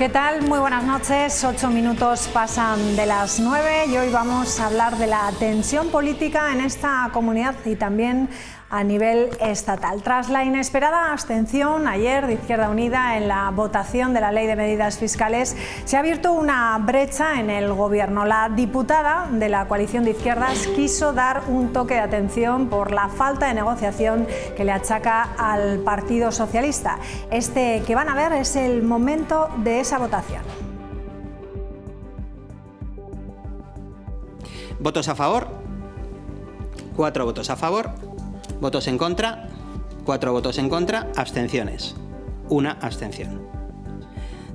¿Qué tal? Muy buenas noches. 8 minutos pasan de las 9 y hoy vamos a hablar de la tensión política en esta comunidad y también a nivel estatal. Tras la inesperada abstención ayer de Izquierda Unida en la votación de la Ley de Medidas Fiscales, se ha abierto una brecha en el Gobierno. La diputada de la coalición de izquierdas quiso dar un toque de atención por la falta de negociación que le achaca al Partido Socialista. Este que van a ver es el momento de esa votación. Votos a favor, 4 votos a favor. Votos en contra, 4 votos en contra, abstenciones, 1 abstención.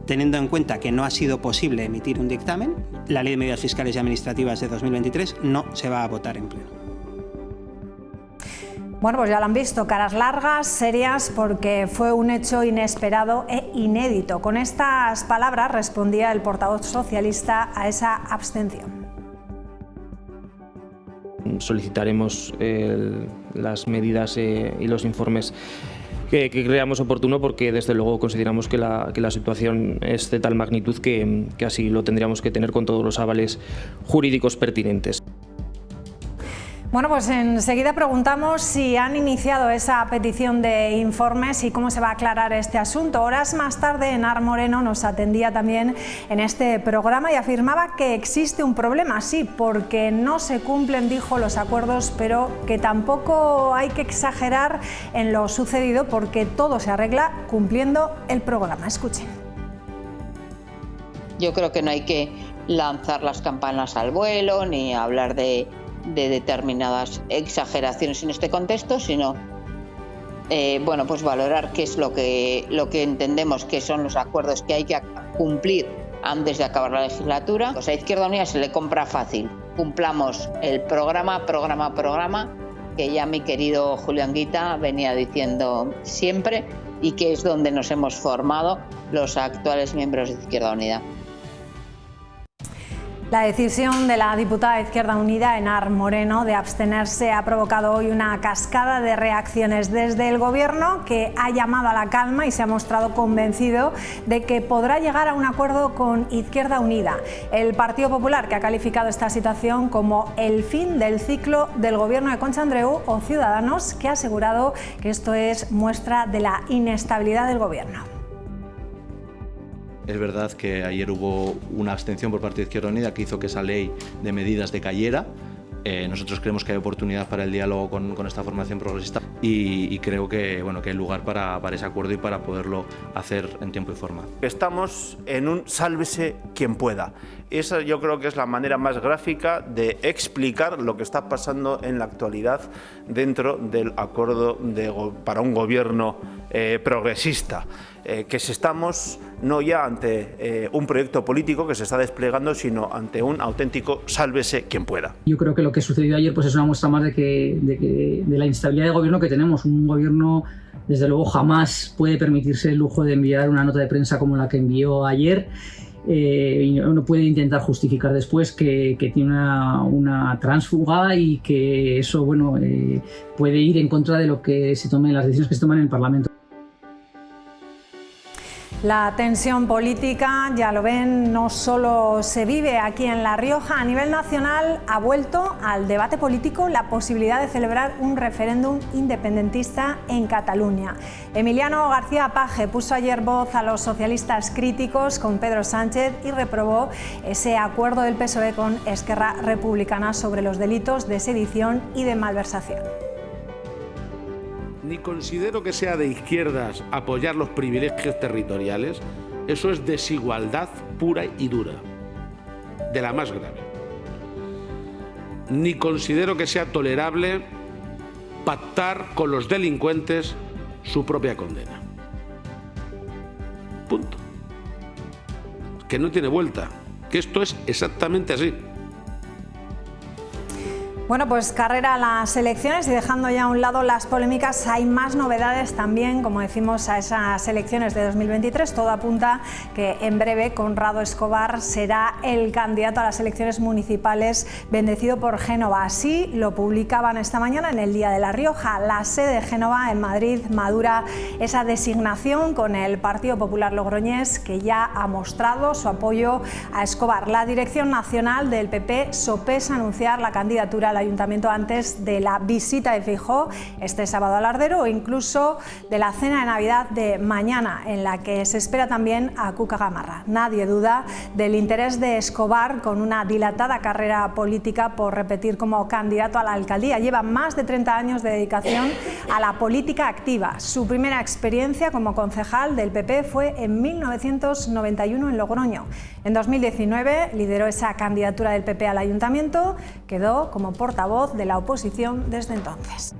Teniendo en cuenta que no ha sido posible emitir un dictamen, la Ley de Medidas Fiscales y Administrativas de 2023 no se va a votar en pleno. Bueno, pues ya lo han visto, caras largas, serias, porque fue un hecho inesperado e inédito. Con estas palabras respondía el portavoz socialista a esa abstención. Solicitaremos las medidas y los informes que creamos oportuno, porque desde luego consideramos que la situación es de tal magnitud que así lo tendríamos que tener con todos los avales jurídicos pertinentes. Bueno, pues enseguida preguntamos si han iniciado esa petición de informes y cómo se va a aclarar este asunto. Horas más tarde, Enar Moreno nos atendía también en este programa y afirmaba que existe un problema, sí, porque no se cumplen, dijo, los acuerdos, pero que tampoco hay que exagerar en lo sucedido porque todo se arregla cumpliendo el programa. Escuchen. Yo creo que no hay que lanzar las campanas al vuelo ni hablar de determinadas exageraciones en este contexto, sino bueno, pues valorar qué es lo que entendemos que son los acuerdos que hay que cumplir antes de acabar la legislatura. Pues a Izquierda Unida se le compra fácil. Cumplamos el programa, que ya mi querido Julián Guita venía diciendo siempre y que es donde nos hemos formado los actuales miembros de Izquierda Unida. La decisión de la diputada de Izquierda Unida, Enar Moreno, de abstenerse ha provocado hoy una cascada de reacciones desde el Gobierno, que ha llamado a la calma y se ha mostrado convencido de que podrá llegar a un acuerdo con Izquierda Unida. El Partido Popular, que ha calificado esta situación como el fin del ciclo del Gobierno de Concha Andreu, o Ciudadanos, que ha asegurado que esto es muestra de la inestabilidad del Gobierno. Es verdad que ayer hubo una abstención por parte de Izquierda Unida que hizo que esa ley de medidas decayera. Nosotros creemos que hay oportunidad para el diálogo con esta formación progresista y creo que, bueno, que hay lugar para ese acuerdo y para poderlo hacer en tiempo y forma. Estamos en un sálvese quien pueda. Esa yo creo que es la manera más gráfica de explicar lo que está pasando en la actualidad dentro del acuerdo para un gobierno progresista. Que estamos no ya ante un proyecto político que se está desplegando, sino ante un auténtico sálvese quien pueda. Yo creo que lo que sucedió ayer pues es una muestra más de la instabilidad de gobierno que tenemos. Un gobierno, desde luego, jamás puede permitirse el lujo de enviar una nota de prensa como la que envió ayer. Y no puede intentar justificar después que tiene una tránsfuga y que eso, bueno, puede ir en contra de lo que se tomen, las decisiones que se toman en el Parlamento. La tensión política, ya lo ven, no solo se vive aquí en La Rioja. A nivel nacional ha vuelto al debate político la posibilidad de celebrar un referéndum independentista en Cataluña. Emiliano García Paje puso ayer voz a los socialistas críticos con Pedro Sánchez y reprobó ese acuerdo del PSOE con Esquerra Republicana sobre los delitos de sedición y de malversación. Ni considero que sea de izquierdas apoyar los privilegios territoriales. Eso es desigualdad pura y dura, de la más grave. Ni considero que sea tolerable pactar con los delincuentes su propia condena. Punto. Que no tiene vuelta, que esto es exactamente así. Bueno, pues carrera a las elecciones y dejando ya a un lado las polémicas, hay más novedades también, como decimos, a esas elecciones de 2023. Todo apunta que en breve Conrado Escobar será el candidato a las elecciones municipales bendecido por Génova. Así lo publicaban esta mañana en el Día de La Rioja. La sede de Génova, en Madrid, madura esa designación con el Partido Popular Logroñés, que ya ha mostrado su apoyo a Escobar. La dirección nacional del PP sopesa anunciar la candidatura al ayuntamiento antes de la visita de Feijóo este sábado a Lardero o incluso de la cena de Navidad de mañana, en la que se espera también a Cuca Gamarra. Nadie duda del interés de Escobar, con una dilatada carrera política por repetir como candidato a la alcaldía. Lleva más de 30 años de dedicación a la política activa. Su primera experiencia como concejal del PP fue en 1991 en Logroño. En 2019 lideró esa candidatura del PP al ayuntamiento, quedó como portavoz de la oposición desde entonces.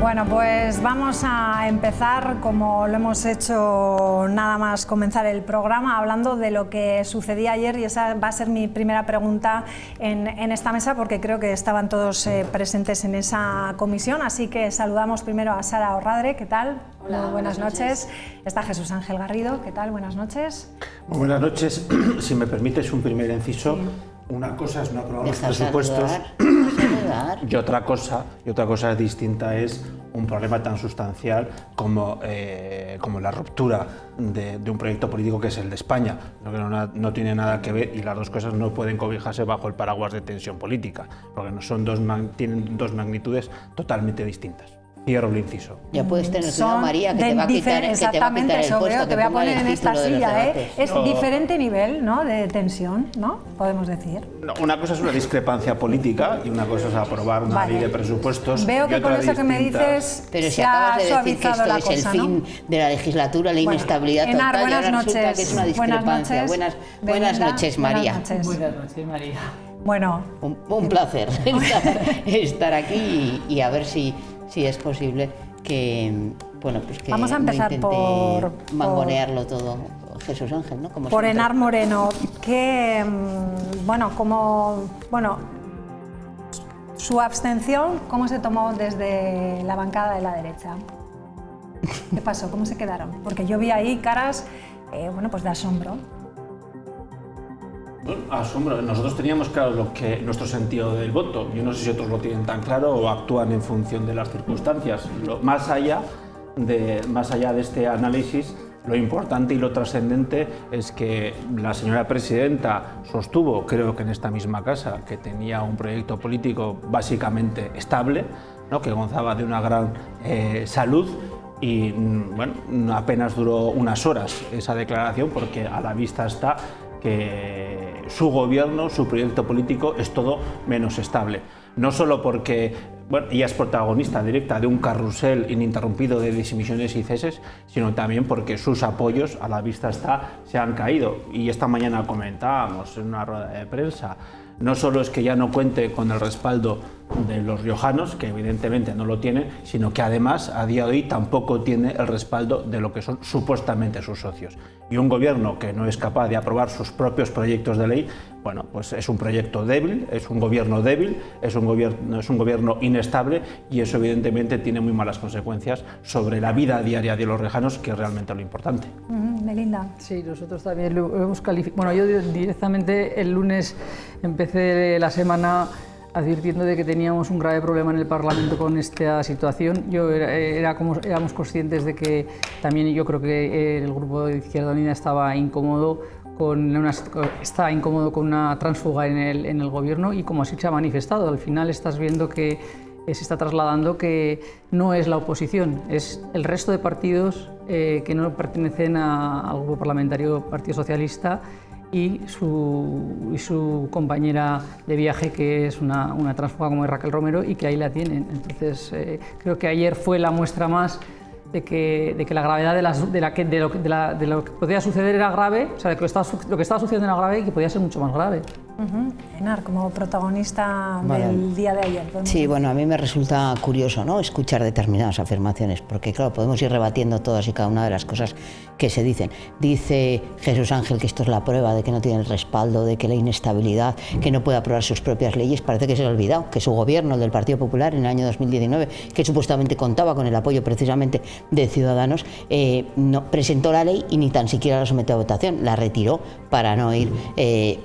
Bueno, pues vamos a empezar, como lo hemos hecho nada más comenzar el programa, hablando de lo que sucedía ayer, y esa va a ser mi primera pregunta en esta mesa, porque creo que estaban todos presentes en esa comisión. Así que saludamos primero a Sara Orradre. ¿Qué tal? Hola, muy buenas noches. Está Jesús Ángel Garrido. ¿Qué tal? Buenas noches. Muy buenas noches. Si me permites un primer inciso. Sí. Una cosa es no aprobar los presupuestos y otra cosa distinta es un problema tan sustancial como la ruptura de un proyecto político que es el de España. Lo que no tiene nada que ver, y las dos cosas no pueden cobijarse bajo el paraguas de tensión política, porque tienen dos magnitudes totalmente distintas. Cierro el inciso. Ya puedes tener cuidado, María, que te va a quitar el puesto. Te voy a poner en esta silla, Es diferente nivel, ¿no?, de tensión, ¿no? Podemos decir. No, una cosa es una discrepancia política y una cosa es aprobar una ley de presupuestos. Veo que con eso que me dices. Pero si acabas de decir que esto es el fin de la legislatura, la inestabilidad total, y ahora resulta que es una discrepancia. Buenas noches, María. Buenas noches, María. Bueno, un placer estar aquí y a ver si es posible que, bueno, pues que vamos a empezar no intente mangonearlo todo Jesús Ángel, ¿no? Como por siempre. Enar Moreno, que, su abstención, ¿cómo se tomó desde la bancada de la derecha? ¿Qué pasó? ¿Cómo se quedaron? Porque yo vi ahí caras, pues de asombro. Asombro. Nosotros teníamos claro nuestro sentido del voto. Yo no sé si otros lo tienen tan claro o actúan en función de las circunstancias. Más allá de este análisis, lo importante y lo trascendente es que la señora presidenta sostuvo, creo que en esta misma casa, que tenía un proyecto político básicamente estable, ¿no?, que gozaba de una gran salud. Y bueno, apenas duró unas horas esa declaración, porque a la vista está que su gobierno, su proyecto político es todo menos estable. No solo porque ella es protagonista directa de un carrusel ininterrumpido de dimisiones y ceses, sino también porque sus apoyos, a la vista está, se han caído. Y esta mañana comentábamos en una rueda de prensa, no solo es que ya no cuente con el respaldo de los riojanos, que evidentemente no lo tiene, sino que además a día de hoy tampoco tiene el respaldo de lo que son supuestamente sus socios. Y un gobierno que no es capaz de aprobar sus propios proyectos de ley, bueno, pues es un proyecto débil, es un gobierno débil, es un gobierno inestable, y eso evidentemente tiene muy malas consecuencias sobre la vida diaria de los riojanos, que es realmente lo importante. Melinda. Sí, nosotros también lo hemos calificado. Bueno, yo directamente el lunes empecé la semana advirtiendo de que teníamos un grave problema en el Parlamento con esta situación. Éramos conscientes de que también yo creo que el grupo de Izquierda Unida estaba incómodo con una tránsfuga en el gobierno, y como así se ha manifestado. Al final estás viendo que se está trasladando que no es la oposición, es el resto de partidos que no pertenecen al grupo parlamentario Partido Socialista, y su compañera de viaje, que es una tránsfuga como es Raquel Romero, y que ahí la tienen. Entonces creo que ayer fue la muestra más que la gravedad de lo que podía suceder era grave, o sea, de que lo que estaba sucediendo era grave y que podía ser mucho más grave. Enar, como protagonista del día de ayer. Sí, bueno, a mí me resulta curioso, ¿no?, escuchar determinadas afirmaciones, porque claro, podemos ir rebatiendo todas y cada una de las cosas que se dicen. Dice Jesús Ángel que esto es la prueba de que no tiene el respaldo, de que la inestabilidad, que no puede aprobar sus propias leyes. Parece que se le ha olvidado que su gobierno, el del Partido Popular, en el año 2019, que supuestamente contaba con el apoyo precisamente de Ciudadanos, no presentó la ley y ni tan siquiera la sometió a votación, la retiró para no ir,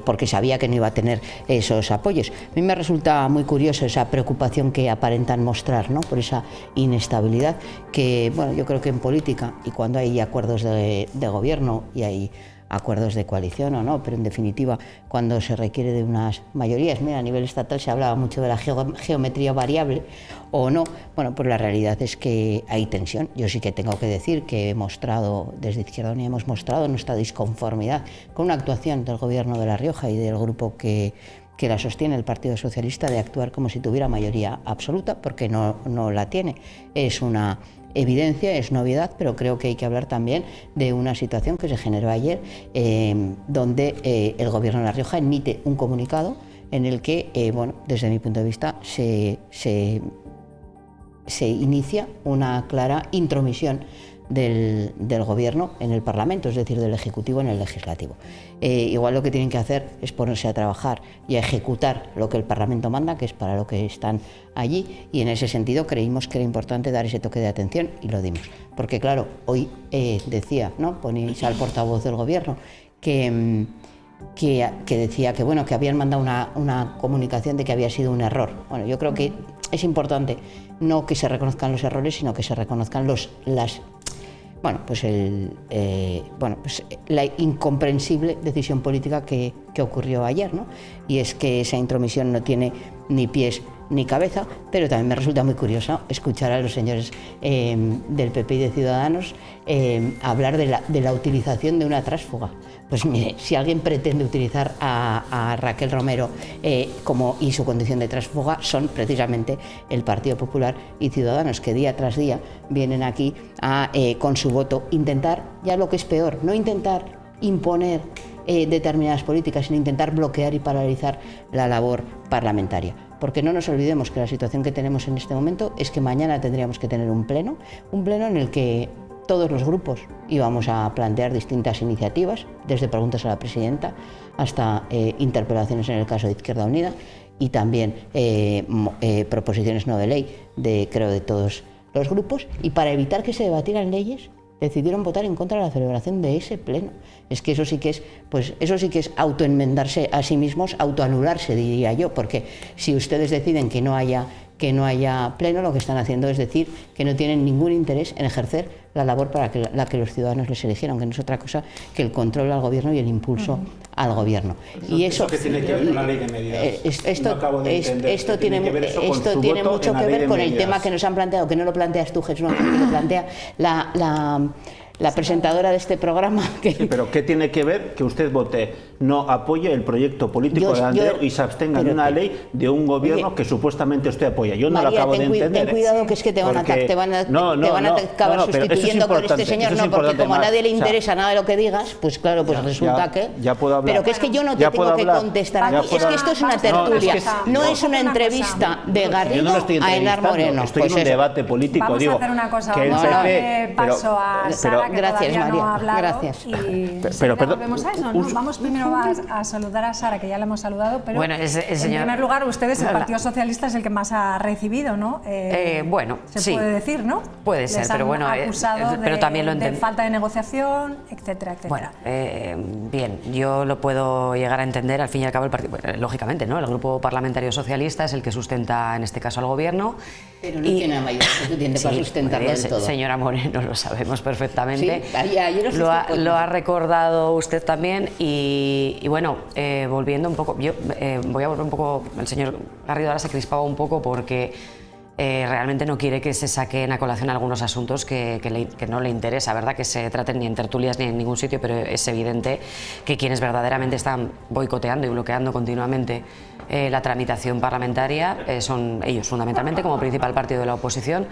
porque sabía que no iba a tener esos apoyos. A mí me resulta muy curioso esa preocupación que aparentan mostrar, ¿no?, por esa inestabilidad que, bueno, yo creo que en política, y cuando hay acuerdos de gobierno y hay acuerdos de coalición o no, pero en definitiva cuando se requiere de unas mayorías, mira, a nivel estatal se hablaba mucho de la geometría variable o no, bueno, pues la realidad es que hay tensión. Yo sí que tengo que decir que he mostrado, desde Izquierda Unida hemos mostrado nuestra disconformidad con una actuación del Gobierno de La Rioja y del grupo que la sostiene, el Partido Socialista, de actuar como si tuviera mayoría absoluta, porque no la tiene. Es una evidencia, es novedad, pero creo que hay que hablar también de una situación que se generó ayer, donde el Gobierno de La Rioja emite un comunicado en el que, bueno, desde mi punto de vista, se inicia una clara intromisión del Gobierno en el Parlamento, es decir, del Ejecutivo en el Legislativo. Igual lo que tienen que hacer es ponerse a trabajar y a ejecutar lo que el Parlamento manda, que es para lo que están allí, y en ese sentido creímos que era importante dar ese toque de atención y lo dimos. Porque claro, hoy decía, ¿no?, ponéis al portavoz del Gobierno que decía que, bueno, que habían mandado una comunicación de que había sido un error. Bueno, yo creo que es importante no que se reconozcan los errores, sino que se reconozcan la incomprensible decisión política que ocurrió ayer, ¿no? Y es que esa intromisión no tiene ni pies ni cabeza, pero también me resulta muy curioso escuchar a los señores del PP y de Ciudadanos hablar de la utilización de una tránsfuga. Pues mire, si alguien pretende utilizar a Raquel Romero y su condición de tránsfuga, son precisamente el Partido Popular y Ciudadanos, que día tras día vienen aquí con su voto intentar, ya lo que es peor, no intentar imponer determinadas políticas, sino intentar bloquear y paralizar la labor parlamentaria. Porque no nos olvidemos que la situación que tenemos en este momento es que mañana tendríamos que tener un pleno en el que todos los grupos íbamos a plantear distintas iniciativas, desde preguntas a la presidenta hasta interpelaciones en el caso de Izquierda Unida, y también proposiciones no de ley creo de todos los grupos, y para evitar que se debatieran leyes decidieron votar en contra de la celebración de ese pleno. Es que eso sí que es autoenmendarse a sí mismos, autoanularse, diría yo, porque si ustedes deciden que no haya pleno, lo que están haciendo es decir que no tienen ningún interés en ejercer la labor para la que los ciudadanos les eligieron, que no es otra cosa que el control al gobierno y el impulso al gobierno. Y eso que tiene que ver con la ley de medidas. Esto tiene mucho que ver con el tema que nos han planteado, que no lo planteas tú, Jesús, que lo plantea la presentadora de este programa. Sí, pero ¿qué tiene que ver que usted vote no apoye el proyecto político de Andreu y se abstenga de una ley de un gobierno que supuestamente usted apoya? Yo no lo acabo de entender. Ten cuidado, que es que te van a acabar sustituyendo con este señor, no, porque como a nadie le interesa nada de lo que digas, pues claro, pues resulta que... Ya puedo hablar. Pero que es que yo no te tengo que contestar aquí, es que esto es una tertulia, no es una entrevista de Garrido a Enar Moreno. Estoy en un debate político, vamos digo. Vamos a hacer una cosa, que vamos a darle paso a Sara, que gracias, todavía María, no ha hablado. Gracias. Y pero volvemos a eso, ¿no? Vamos primero a saludar a Sara, que ya la hemos saludado, pero bueno, en primer lugar, ustedes, el Partido Socialista, es el que más ha recibido, ¿no? Bueno, se puede decir, ¿no? Puede ser, pero bueno, pero también lo de falta de negociación, etcétera, etcétera. Bueno, bien, yo lo puedo llegar a entender. Al fin y al cabo, el partido, lógicamente, ¿no? El Grupo Parlamentario Socialista es el que sustenta, en este caso, al Gobierno. Pero no tiene la mayoría suficiente para sustentarlo del todo. Señora Moreno, lo sabemos perfectamente. Sí, ayer lo ha recordado usted también y bueno, volviendo un poco, yo voy a volver un poco, el señor Garrido ahora se crispaba un poco porque realmente no quiere que se saquen a colación algunos asuntos que no le interesa, ¿verdad? Que se traten ni en tertulias ni en ningún sitio, pero es evidente que quienes verdaderamente están boicoteando y bloqueando continuamente la tramitación parlamentaria son ellos, fundamentalmente, como principal partido de la oposición.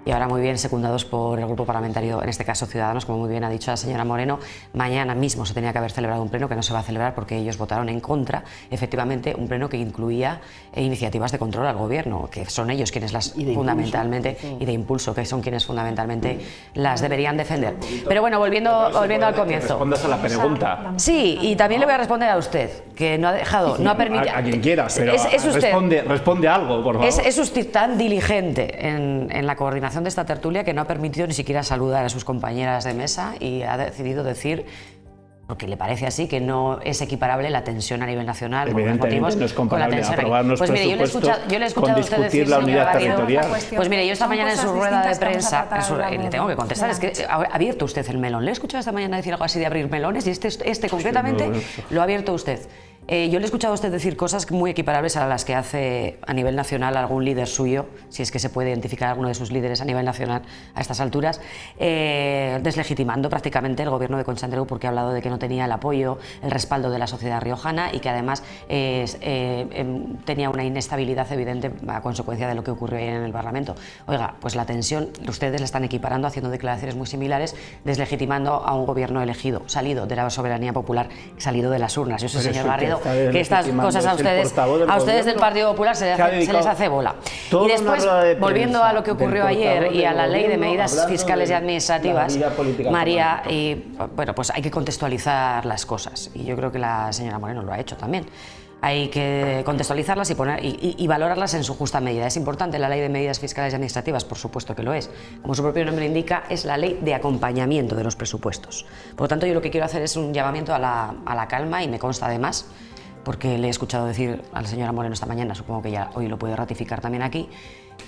y ahora muy bien secundados por el grupo parlamentario, en este caso Ciudadanos, como muy bien ha dicho la señora Moreno. Mañana mismo se tenía que haber celebrado un pleno que no se va a celebrar porque ellos votaron en contra, efectivamente, un pleno que incluía iniciativas de control al gobierno, que son ellos quienes las fundamentalmente, y de impulso, que son quienes fundamentalmente las deberían defender. Pero bueno, volviendo al comienzo. Respondas a la pregunta. Sí, y también le voy a responder a usted, que no ha dejado, no ha permitido... A quien quieras, pero es usted, responde algo, por favor. Es usted tan diligente en la coordinación de esta tertulia que no ha permitido ni siquiera saludar a sus compañeras de mesa y ha decidido decir, porque le parece así, que no es equiparable la tensión a nivel nacional. Evidentemente no es comparable aprobar unos pues mire, yo le he escuchado a usted decir, la unidad territorial. Pues mire, yo esta mañana en su rueda de prensa, le tengo que contestar, es que ha abierto usted el melón. Le he escuchado esta mañana decir algo así de abrir melones y este concretamente lo ha abierto usted. Yo le he escuchado a usted decir cosas muy equiparables a las que hace a nivel nacional algún líder suyo, si es que se puede identificar alguno de sus líderes a nivel nacional a estas alturas, deslegitimando prácticamente el gobierno de Concha Andreu porque ha hablado de que no tenía el apoyo, el respaldo de la sociedad riojana y que además tenía una inestabilidad evidente a consecuencia de lo que ocurrió ayer en el Parlamento. Oiga, pues la tensión, ustedes la están equiparando, haciendo declaraciones muy similares, deslegitimando a un gobierno elegido, salido de la soberanía popular, salido de las urnas. Yo sé, señor Garrido, que estas cosas a ustedes del Partido Popular se les hace bola. Y después, volviendo a lo que ocurrió ayer y a la ley de medidas fiscales y administrativas, María, bueno, pues hay que contextualizar las cosas y yo creo que la señora Moreno lo ha hecho también. Hay que contextualizarlas y valorarlas en su justa medida. Es importante la ley de medidas fiscales y administrativas, por supuesto que lo es. Como su propio nombre indica, es la ley de acompañamiento de los presupuestos. Por lo tanto, yo lo que quiero hacer es un llamamiento a la calma y me consta además, porque le he escuchado decir a la señora Moreno esta mañana, supongo que ya hoy lo puede ratificar también aquí,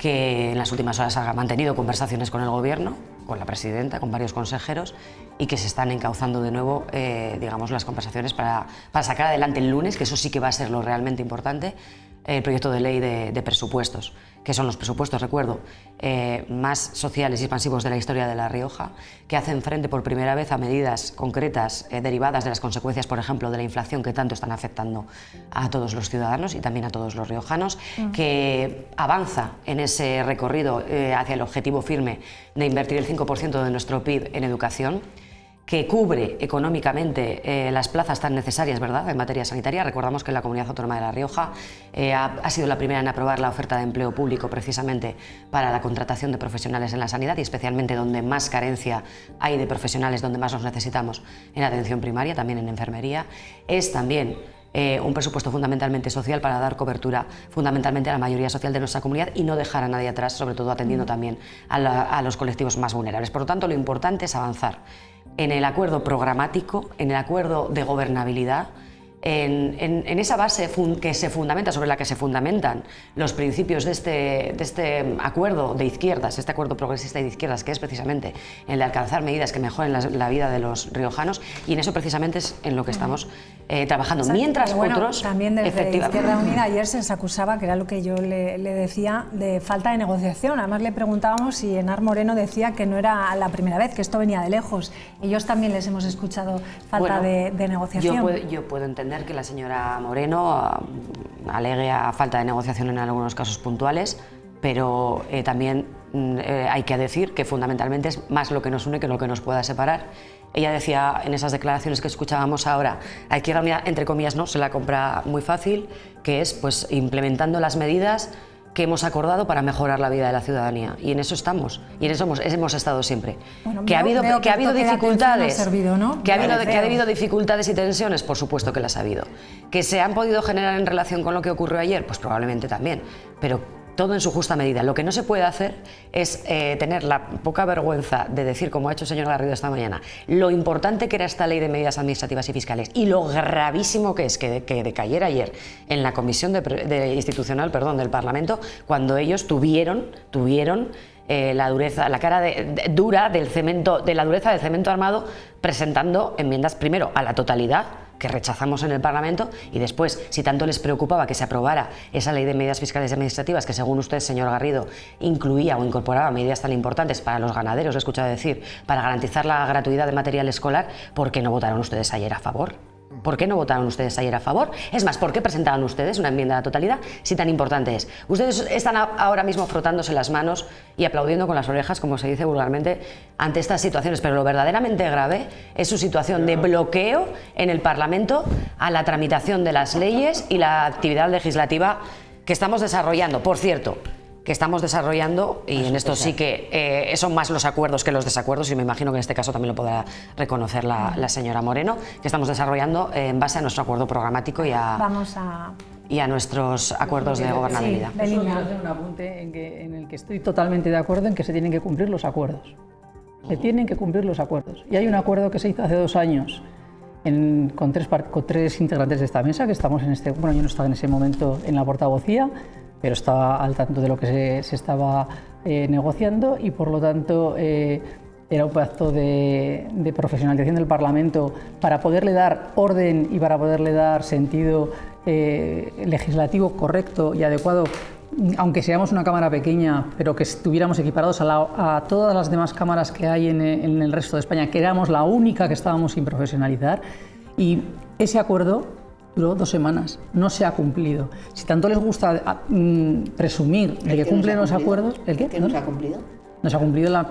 que en las últimas horas ha mantenido conversaciones con el Gobierno, con la presidenta, con varios consejeros y que se están encauzando de nuevo, digamos, las conversaciones para sacar adelante el lunes, que eso sí que va a ser lo realmente importante, el proyecto de ley de presupuestos, que son los presupuestos, recuerdo, más sociales y expansivos de la historia de La Rioja, que hacen frente por primera vez a medidas concretas derivadas de las consecuencias, por ejemplo, de la inflación que tanto están afectando a todos los ciudadanos y también a todos los riojanos, que avanza en ese recorrido hacia el objetivo firme de invertir el 5% de nuestro PIB en educación, que cubre económicamente las plazas tan necesarias, ¿verdad?, en materia sanitaria. Recordamos que la Comunidad Autónoma de La Rioja ha sido la primera en aprobar la oferta de empleo público precisamente para la contratación de profesionales en la sanidad y especialmente donde más carencia hay de profesionales, donde más los necesitamos, en atención primaria, también en enfermería. Es también un presupuesto fundamentalmente social para dar cobertura fundamentalmente a la mayoría social de nuestra comunidad y no dejar a nadie atrás, sobre todo atendiendo también a los colectivos más vulnerables. Por lo tanto, lo importante es avanzar en el acuerdo programático, en el acuerdo de gobernabilidad, en esa base que se fundamenta, sobre la que se fundamentan los principios de este acuerdo de izquierdas, este acuerdo progresista de izquierdas, que es precisamente el de alcanzar medidas que mejoren la vida de los riojanos, y en eso precisamente es en lo que estamos trabajando. Exacto. Mientras bueno, otros... También desde Izquierda Unida ayer se les acusaba, que era lo que yo le decía, de falta de negociación. Además le preguntábamos si Enar Moreno decía que no era la primera vez, que esto venía de lejos. Ellos también les hemos escuchado falta de negociación. Yo puedo entender que la señora Moreno alegue a falta de negociación en algunos casos puntuales, pero también hay que decir que fundamentalmente es más lo que nos une que lo que nos pueda separar. Ella decía en esas declaraciones que escuchábamos ahora, a Izquierda Unida, entre comillas, no, se la compra muy fácil, que es pues implementando las medidas que hemos acordado para mejorar la vida de la ciudadanía, y en eso estamos, y en eso hemos estado siempre. Bueno, que ha habido dificultades, ha servido, ¿no? que ha habido dificultades y tensiones, por supuesto que las ha habido. Que se han podido generar en relación con lo que ocurrió ayer, pues probablemente también, pero todo en su justa medida. Lo que no se puede hacer es tener la poca vergüenza de decir, como ha hecho el señor Garrido esta mañana, lo importante que era esta ley de medidas administrativas y fiscales y lo gravísimo que es que decayera ayer en la Comisión Institucional del Parlamento, cuando ellos tuvieron la dureza, la cara dura del cemento, de la dureza del cemento armado, presentando enmiendas primero a la totalidad, que rechazamos en el Parlamento, y después, si tanto les preocupaba que se aprobara esa ley de medidas fiscales y administrativas que, según usted, señor Garrido, incluía o incorporaba medidas tan importantes para los ganaderos, he escuchado decir, para garantizar la gratuidad de material escolar, ¿por qué no votaron ustedes ayer a favor? ¿Por qué no votaron ustedes ayer a favor? Es más, ¿por qué presentaron ustedes una enmienda a la totalidad si tan importante es? Ustedes están ahora mismo frotándose las manos y aplaudiendo con las orejas, como se dice vulgarmente, ante estas situaciones, pero lo verdaderamente grave es su situación de bloqueo en el Parlamento a la tramitación de las leyes y la actividad legislativa que estamos desarrollando. Por cierto, que estamos desarrollando, y en esto sí que son más los acuerdos que los desacuerdos, y me imagino que en este caso también lo podrá reconocer la señora Moreno, que estamos desarrollando en base a nuestro acuerdo programático y a nuestros acuerdos de gobernabilidad. Sí, quiero hacer un apunte en el que estoy totalmente de acuerdo en que se tienen que cumplir los acuerdos. Se tienen que cumplir los acuerdos. Y hay un acuerdo que se hizo hace 2 años con tres integrantes de esta mesa, que estamos en este... Bueno, yo no estaba en ese momento en la portavocía, pero estaba al tanto de lo que se estaba negociando, y por lo tanto era un pacto de profesionalización del Parlamento para poderle dar orden y para poderle dar sentido legislativo correcto y adecuado, aunque seamos una cámara pequeña, pero que estuviéramos equiparados a todas las demás cámaras que hay en el resto de España, que éramos la única que estábamos sin profesionalizar. Y ese acuerdo duró 2 semanas, no se ha cumplido. Si tanto les gusta presumir de que cumplen los acuerdos... ¿El qué? ¿Qué no se ha cumplido? No se ha cumplido la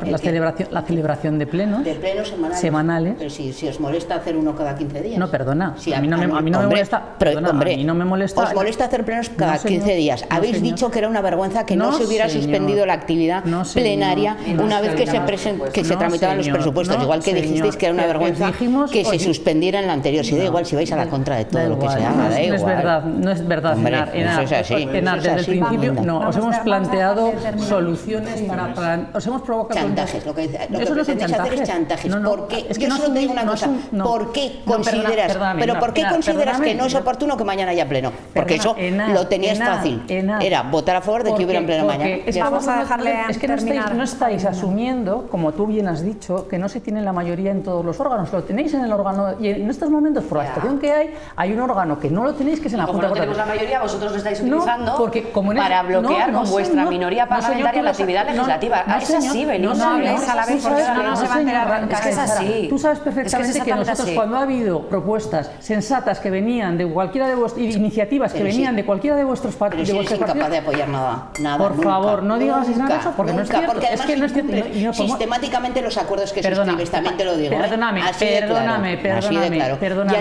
celebración de plenos. De plenos semanales. Pero si os molesta hacer uno cada 15 días. No, perdona. Sí, a mí no me molesta. Perdona, hombre, a mí no me molesta. Os molesta hacer plenos cada 15 días. Habéis dicho que era una vergüenza que no se hubiera suspendido la actividad plenaria una vez que se tramitaban los presupuestos. Igual que dijisteis que era una vergüenza que se suspendiera en la anterior. Si da igual, si vais a la contra de todo lo que se haga, da igual. No es verdad, Enar, desde el principio no. Os hemos planteado soluciones para... Os hemos provocado chantajes, lo que pretendéis hacer es chantajes. Porque es que yo solo te digo una cosa, ¿por qué consideras que no es oportuno que mañana haya pleno? Porque eso lo tenías fácil, era votar a favor de que hubiera pleno mañana. Vamos a dejarle terminar. No estáis asumiendo, como tú bien has dicho, que no se tiene la mayoría en todos los órganos, lo tenéis en el órgano, y en estos momentos, por la situación que hay un órgano que no lo tenéis, que es en la Junta de Gobierno. Como no tenemos la mayoría, vosotros lo estáis utilizando para bloquear con vuestra minoría parlamentaria la actividad legislativa. Es así, Belén. No habléis a la vez, porque si no, no se va a enterar nunca. Es que es así. Tú sabes perfectamente que nosotros, cuando ha habido propuestas sensatas que venían de cualquiera de vuestros, iniciativas que venían de cualquiera de vuestros partidos, pero si eres incapaz de apoyar nada. Por favor, no digas eso, porque no es cierto. Porque además incumple sistemáticamente los acuerdos que suscribes, también te lo digo. Perdóname.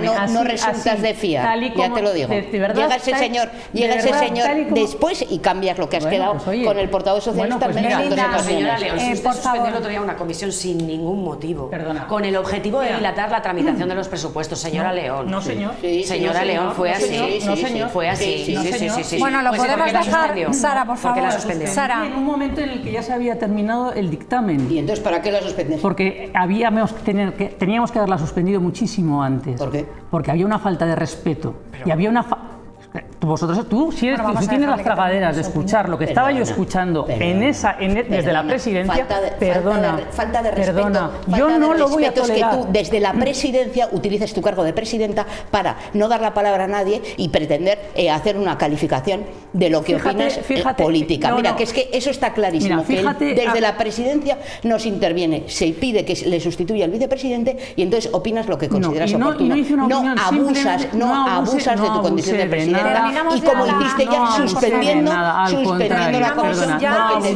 Ya no resultas de fiar, ya te lo digo. Llega ese señor después y cambias lo que has quedado con el portavoz socialista en menos 2 ocasiones. Por favor, el otro día una comisión sin ningún motivo, con el objetivo de dilatar la tramitación de los presupuestos, señora León. No, señor. Señora León, fue así. No, señor. Fue así. Sí. Bueno, lo podemos dejar. Sara, por favor. ¿Por qué la suspendió? Sara. En un momento en el que ya se había terminado el dictamen. ¿Y entonces para qué la suspendes? Porque teníamos que haberla suspendido muchísimo antes. ¿Por qué? Porque había una falta de respeto. Y había una... Tú tienes las tragaderas de escuchar lo que estaba yo escuchando desde la presidencia. Falta de respeto. Yo no lo voy a tolerar. Que tú desde la presidencia utilices tu cargo de presidenta para no dar la palabra a nadie y pretender hacer una calificación de lo que opinas política. Mira, que es que eso está clarísimo. Desde la presidencia nos interviene, se pide que le sustituya el vicepresidente y entonces opinas lo que consideras oportuno. No abusas de tu condición de presidenta. Y como hiciste ya suspendiendo la comisión.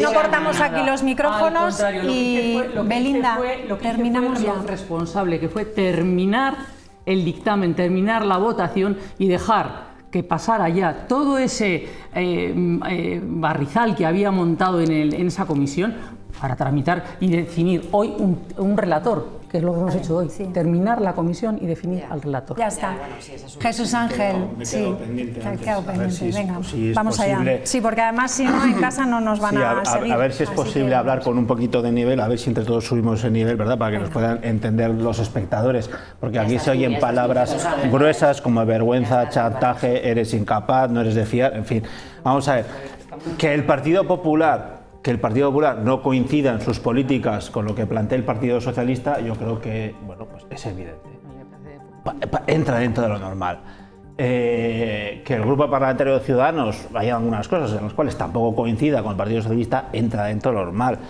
No cortamos aquí los micrófonos y Belinda, terminamos ya. Lo responsable que fue terminar el dictamen, terminar la votación y dejar que pasara ya todo ese barrizal que había montado en esa comisión para tramitar y definir hoy un relator, que es lo que hemos hecho hoy, terminar la comisión y definir al relator. Ya está. Jesús Ángel, sí, quedado pendiente. Venga, vamos allá. Sí, porque además si no en casa no nos van a seguir. A ver si es posible hablar con un poquito de nivel, a ver si entre todos subimos ese nivel, ¿verdad? Para que nos puedan entender los espectadores, porque aquí se oyen palabras gruesas como vergüenza, chantaje, eres incapaz, no eres de fiar, en fin. Vamos a ver, que el Partido Popular no coincida en sus políticas con lo que plantea el Partido Socialista, yo creo que, bueno, pues es evidente. Entra dentro de lo normal. Que el Grupo Parlamentario de Ciudadanos haya algunas cosas en las cuales tampoco coincida con el Partido Socialista, entra dentro de lo normal.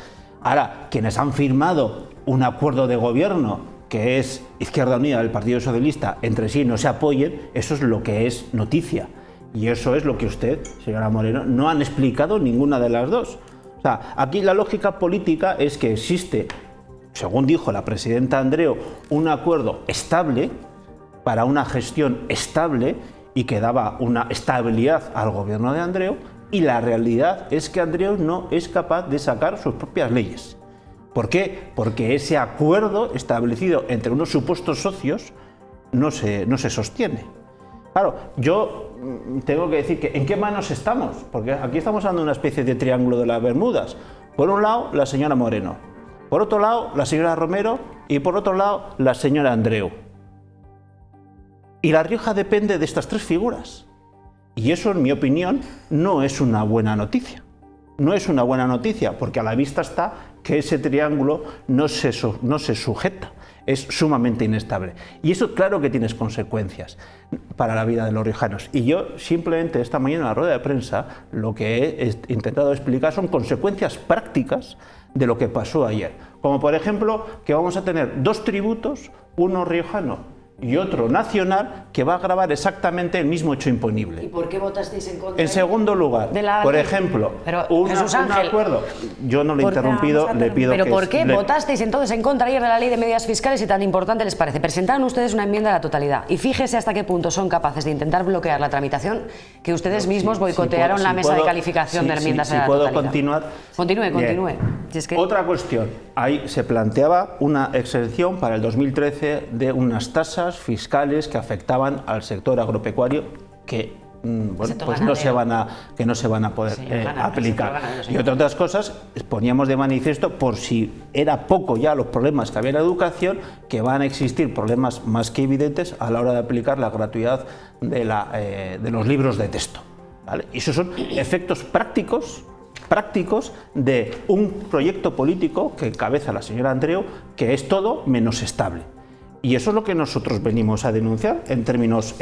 Ahora, quienes han firmado un acuerdo de gobierno que es Izquierda Unida del Partido Socialista, entre sí no se apoyen, eso es lo que es noticia. Y eso es lo que usted, señora Moreno, no han explicado ninguna de las dos. O sea, aquí la lógica política es que existe, según dijo la presidenta Andreu, un acuerdo estable para una gestión estable y que daba una estabilidad al gobierno de Andreu, y la realidad es que Andreu no es capaz de sacar sus propias leyes. ¿Por qué? Porque ese acuerdo establecido entre unos supuestos socios no se sostiene. Claro, yo tengo que decir que ¿en qué manos estamos? Porque aquí estamos hablando de una especie de triángulo de las Bermudas. Por un lado, la señora Moreno. Por otro lado, la señora Romero. Y por otro lado, la señora Andreu. Y La Rioja depende de estas tres figuras. Y eso, en mi opinión, no es una buena noticia. No es una buena noticia, porque a la vista está que ese triángulo no se sujeta. Es sumamente inestable. Y eso claro que tiene consecuencias para la vida de los riojanos. Y yo simplemente esta mañana en la rueda de prensa lo que he intentado explicar son consecuencias prácticas de lo que pasó ayer. Como por ejemplo que vamos a tener dos tributos, uno riojano y otro nacional, que va a agravar exactamente el mismo hecho imponible. ¿Y por qué votasteis en contra? En segundo lugar, por ejemplo, un acuerdo. Yo no le he interrumpido, le pido que... ¿Pero por qué votasteis entonces en contra ayer de la ley de medidas fiscales y tan importante les parece? Presentaron ustedes una enmienda a la totalidad y fíjese hasta qué punto son capaces de intentar bloquear la tramitación que ustedes mismos boicotearon la mesa de calificación de enmiendas a la totalidad. ¿Puedo continuar? Continúe. Si es que... Otra cuestión. Ahí se planteaba una exención para el 2013 de unas tasas fiscales que afectaban al sector agropecuario que pues no se van a poder aplicar. Y entre otras cosas, poníamos de manifiesto, por si era poco ya los problemas que había en la educación, que van a existir problemas más que evidentes a la hora de aplicar la gratuidad de los libros de texto, ¿vale? Y esos son efectos prácticos de un proyecto político que encabeza la señora Andreu, que es todo menos estable. Y eso es lo que nosotros venimos a denunciar en términos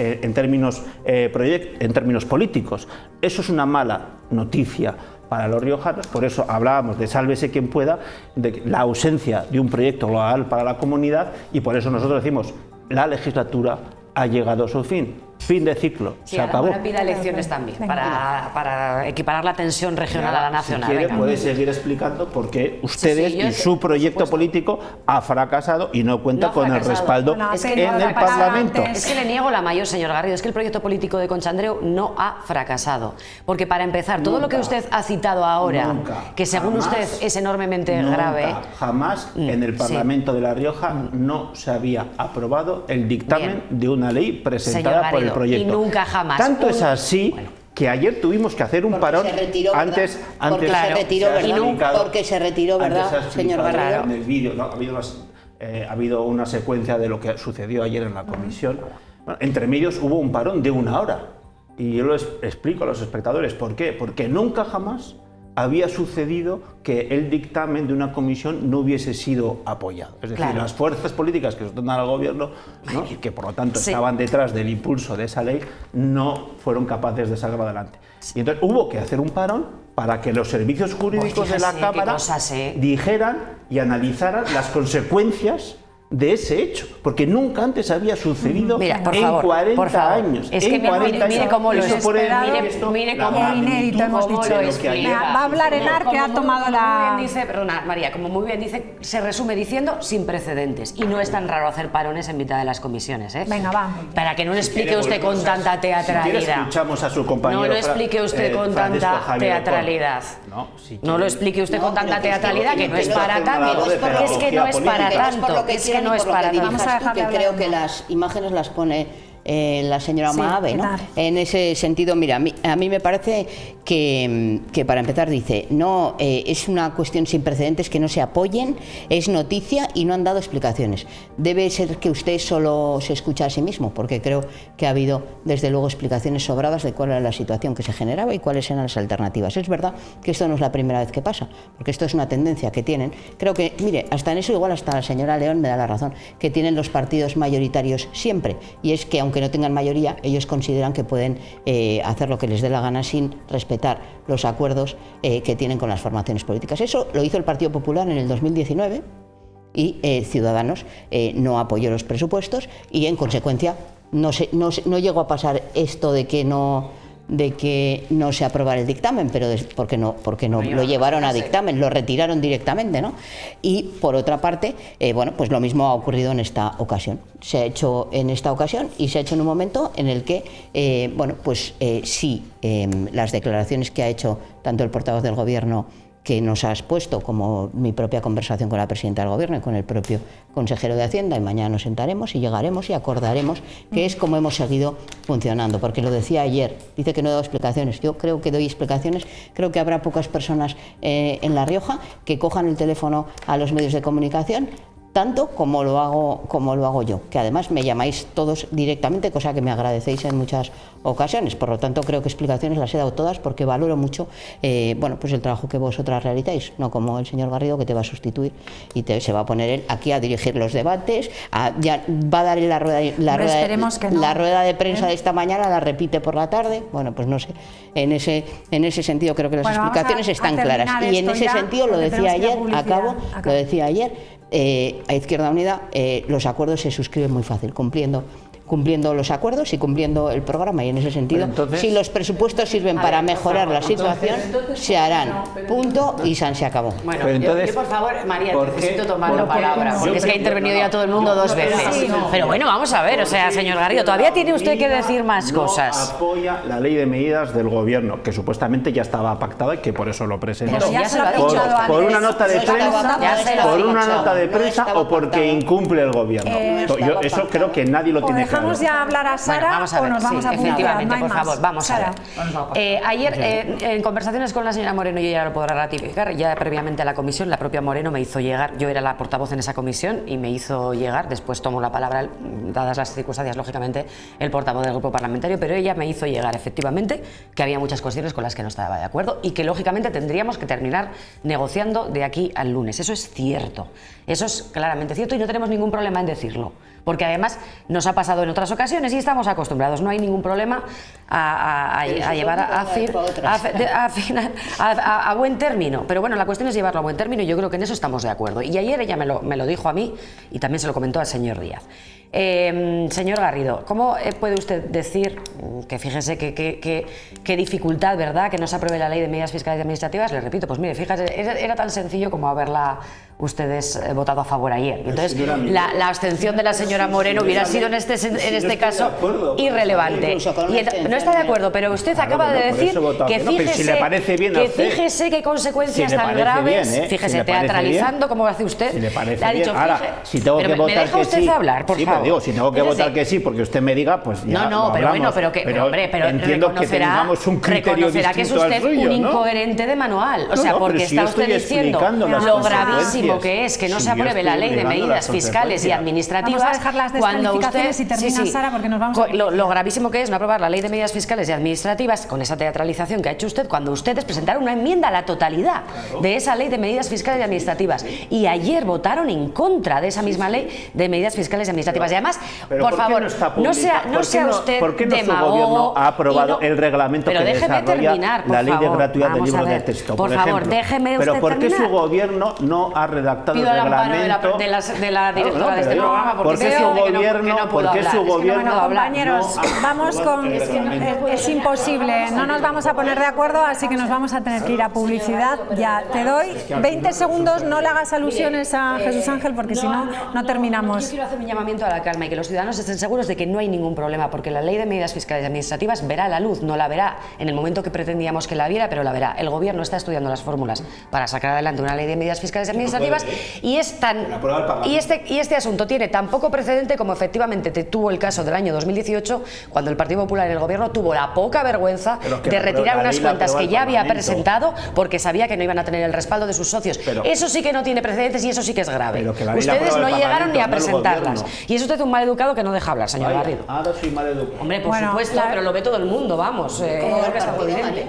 políticos. Eso es una mala noticia para los riojanos, por eso hablábamos de sálvese quien pueda, de la ausencia de un proyecto global para la comunidad, y por eso nosotros decimos, la legislatura ha llegado a su fin. Fin de ciclo, sí, se acabó. Ahora pida elecciones también, para equiparar la tensión regional a la nacional. Si quiere, puede seguir explicando por qué ustedes y su proyecto político ha fracasado y no cuenta con el respaldo en el Parlamento. Es que le niego la mayor, señor Garrido, es que el proyecto político de Concha Andreu no ha fracasado. Porque para empezar, todo lo que usted ha citado ahora, que según usted es enormemente grave... Jamás en el Parlamento de La Rioja no se había aprobado el dictamen de una ley presentada por el proyecto. Y nunca jamás. Tanto es así que ayer tuvimos que hacer un parón. Se retiró, antes porque se retiró, ¿verdad, señor Garrido? En el vídeo, ¿no? Ha habido una secuencia de lo que sucedió ayer en la comisión. Bueno, entre medios hubo un parón de 1 hora. Y yo lo explico a los espectadores. ¿Por qué? Porque nunca jamás había sucedido que el dictamen de una comisión no hubiese sido apoyado. Es decir, las fuerzas políticas que sostengan al gobierno, ¿no? Y que por lo tanto estaban detrás del impulso de esa ley, no fueron capaces de sacarlo adelante. Y entonces hubo que hacer un parón para que los servicios jurídicos de la Cámara dijeran y analizaran las consecuencias de ese hecho, porque nunca antes había sucedido en 40 años. Es que mire cómo lo explica. Mire cómo inédito hemos dicho. Va a hablar Enar, que ha tomado la... Perdona, María, como muy bien dice, se resume diciendo sin precedentes. Y no es tan raro hacer parones en mitad de las comisiones, ¿eh? Venga, va. Para que no lo explique usted con tanta teatralidad. Si escuchamos a su compañero. No lo explique usted con tanta teatralidad. No lo explique usted con tanta teatralidad, que no es para tanto. Es que no es para tanto. No es para vamos a dejar que creo que las imágenes las pone la señora Maave, ¿no? En ese sentido, mira, a mí me parece que para empezar dice, no, es una cuestión sin precedentes, que no se apoyen, es noticia y no han dado explicaciones. Debe ser que usted solo se escucha a sí mismo, porque creo que ha habido desde luego explicaciones sobradas de cuál era la situación que se generaba y cuáles eran las alternativas. Es verdad que esto no es la primera vez que pasa, porque esto es una tendencia que tienen. Creo que, mire, hasta en eso igual hasta la señora León me da la razón, que tienen los partidos mayoritarios siempre, y es que aunque no tengan mayoría, ellos consideran que pueden hacer lo que les dé la gana sin respetar los acuerdos que tienen con las formaciones políticas. Eso lo hizo el Partido Popular en el 2019, y Ciudadanos no apoyó los presupuestos y en consecuencia no llegó a pasar esto de que no se aprobara el dictamen, pero porque no lo llevaron a dictamen, lo retiraron directamente, ¿no? Y por otra parte, bueno, pues lo mismo ha ocurrido en esta ocasión. Se ha hecho en esta ocasión y se ha hecho en un momento en el que, bueno, pues sí, las declaraciones que ha hecho tanto el portavoz del Gobierno que nos ha expuesto, como mi propia conversación con la presidenta del Gobierno y con el propio consejero de Hacienda, y mañana nos sentaremos y llegaremos y acordaremos que es como hemos seguido funcionando, porque lo decía ayer, dice que no he dado explicaciones, yo creo que doy explicaciones, creo que habrá pocas personas en La Rioja que cojan el teléfono a los medios de comunicación tanto como lo hago yo, que además me llamáis todos directamente, cosa que me agradecéis en muchas ocasiones. Por lo tanto, creo que explicaciones las he dado todas porque valoro mucho bueno, pues el trabajo que vosotras realizáis, no como el señor Garrido, que te va a sustituir y se va a poner él aquí a dirigir los debates, ya va a dar la rueda de prensa de esta mañana, la repite por la tarde. Bueno, pues no sé, en ese sentido creo que las explicaciones están claras, y en ese sentido lo decía ayer, lo decía ayer, a Izquierda Unida los acuerdos se suscriben muy fácil, cumpliendo los acuerdos y cumpliendo el programa, y en ese sentido, si los presupuestos sirven para mejorar la situación, se harán, punto, y se acabó. Bueno, yo por favor, María, necesito tomar la palabra, porque es que ha intervenido ya todo el mundo 2 veces. Pero bueno, vamos a ver, o sea, señor Garrido, todavía tiene usted que decir más cosas. Apoya la ley de medidas del Gobierno, que supuestamente ya estaba pactada y que por eso lo presentó. Por una nota de prensa, o porque incumple el Gobierno. Yo eso creo que nadie lo tiene claro. ¿Vamos ya a hablar a Sara vamos a ver, o nos vamos a efectivamente, no por favor, vamos Sara. a ver. Ayer, en conversaciones con la señora Moreno, y ella lo podrá ratificar, ya previamente a la comisión, la propia Moreno me hizo llegar, yo era la portavoz en esa comisión, y me hizo llegar, después tomó la palabra, dadas las circunstancias, lógicamente, el portavoz del grupo parlamentario, pero ella me hizo llegar, efectivamente, que había muchas cuestiones con las que no estaba de acuerdo y que, lógicamente, tendríamos que terminar negociando de aquí al lunes. Eso es cierto, eso es claramente cierto, y no tenemos ningún problema en decirlo, porque además nos ha pasado en otras ocasiones y estamos acostumbrados, no hay ningún problema a llevar a buen término, pero bueno, la cuestión es llevarlo a buen término, y yo creo que en eso estamos de acuerdo. Y ayer ella me lo dijo a mí y también se lo comentó al señor Díaz. Señor Garrido, ¿cómo puede usted decir que fíjese qué dificultad, verdad, que no se apruebe la ley de medidas fiscales y administrativas? Le repito, pues mire, fíjese, era tan sencillo como haberla ustedes votado a favor ayer. Entonces, la abstención de la señora Moreno hubiera sido en este caso irrelevante. No está de acuerdo, pero usted acaba de decir que fíjese qué consecuencias tan graves, fíjese, teatralizando como hace usted. Ha dicho, si tengo que votar que sí, hablar, por favor. Digo, si tengo que votar que sí porque usted me diga, pues ya no, pero bueno, pero entiendo que tengamos un criterio distinto que es usted un incoherente de manual, o sea, porque está usted diciendo lo gravísimo que es que no se apruebe la ley de medidas fiscales y administrativas. Vamos a dejar las descalificaciones y termina Sara, porque nos vamos a... Lo gravísimo que es no aprobar la ley de medidas fiscales y administrativas con esa teatralización que ha hecho usted cuando ustedes presentaron una enmienda a la totalidad de esa ley de medidas fiscales y administrativas, y ayer votaron en contra de esa misma ley de medidas fiscales y administrativas. Y además, por favor, no sea usted ¿por qué no su gobierno ha aprobado el reglamento que desarrolla la ley de gratuidad del libro de texto? Por favor, déjeme usted terminar. Pero ¿por qué su gobierno no ha redactado el reglamento de la directora de este programa? ¿Por qué su gobierno compañeros, vamos con... Es imposible, no nos vamos a poner de acuerdo, así que nos vamos a tener que ir a publicidad. Ya te doy 20 segundos, no le hagas alusiones a Jesús Ángel, porque si no, no terminamos. Yo quiero hacer un llamamiento a la calma y que los ciudadanos estén seguros de que no hay ningún problema, porque la ley de medidas fiscales y administrativas verá la luz, no la verá en el momento que pretendíamos que la viera, pero la verá. El gobierno está estudiando las fórmulas para sacar adelante una ley de medidas fiscales y administrativas, y este asunto tiene tan poco precedente como efectivamente tuvo el caso del año 2018, cuando el Partido Popular en el gobierno tuvo la poca vergüenza de retirar unas cuentas que ya había presentado porque sabía que no iban a tener el respaldo de sus socios. Eso sí que no tiene precedentes y eso sí que es grave. Ustedes no llegaron ni a presentarlas. Y es usted un mal educado que no deja hablar, señor Garrido. Ahora soy mal educado. Hombre, por supuesto, pero lo ve todo el mundo, vamos. Creo que es algo evidente.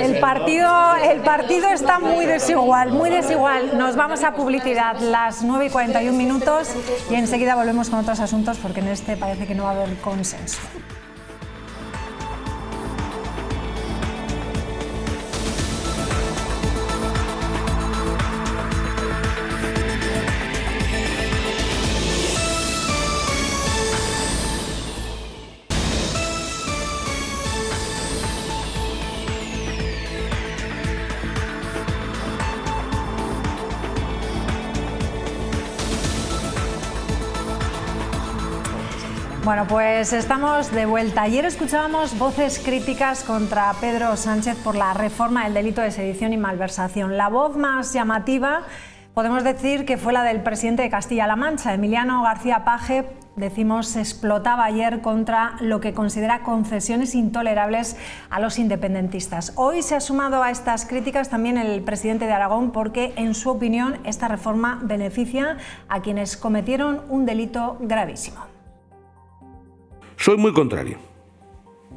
El partido está muy desigual, muy desigual. Nos vamos a publicidad, las 9:41, y enseguida volvemos con otros asuntos, porque en este parece que no va a haber consenso. Bueno, pues estamos de vuelta. Ayer escuchábamos voces críticas contra Pedro Sánchez por la reforma del delito de sedición y malversación. La voz más llamativa podemos decir que fue la del presidente de Castilla-La Mancha, Emiliano García Paje. Decimos, explotaba ayer contra lo que considera concesiones intolerables a los independentistas. Hoy se ha sumado a estas críticas también el presidente de Aragón porque, en su opinión, esta reforma beneficia a quienes cometieron un delito gravísimo. Soy muy contrario